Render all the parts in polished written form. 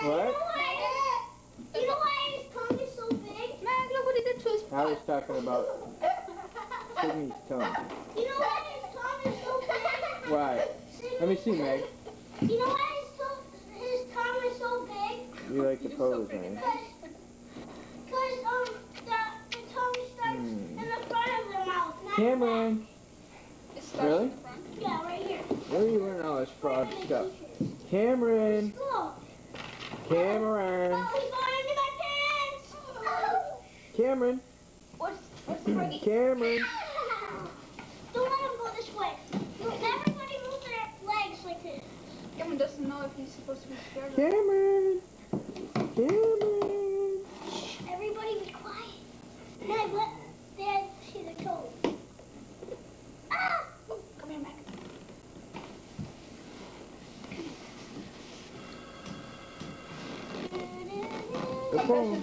What? You know why his tongue is so big? Man, look what he did to his I was talking about Sydney's tongue. You know why his tongue is so big? Why? Let me see, Meg. You know why his tongue is so big? You like to pose, man. Because the tongue starts in the front of the mouth. Cameron! It starts Really? in the front. Yeah, right here. Where are you learning all this fraud stuff? Cameron! Look. Cameron! Oh, he's going into my pants. Cameron! What's the froggy? Cameron! Don't let him go this way. Everybody move their legs like this. Cameron doesn't know if he's supposed to be scared. Cameron! Cameron! Everybody be quiet. Dad, let Dad see the toes. Ah! Oh, come here, Mac. The phone.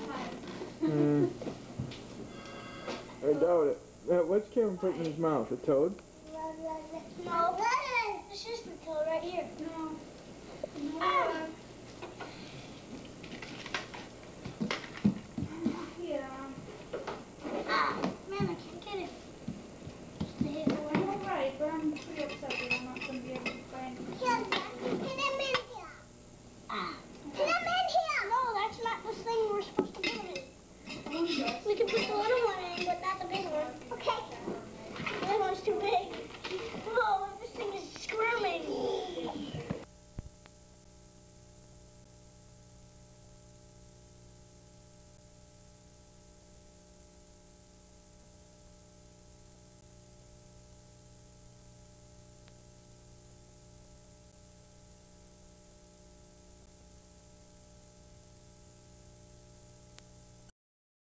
I doubt it. What's Cameron putting in his mouth? A toad?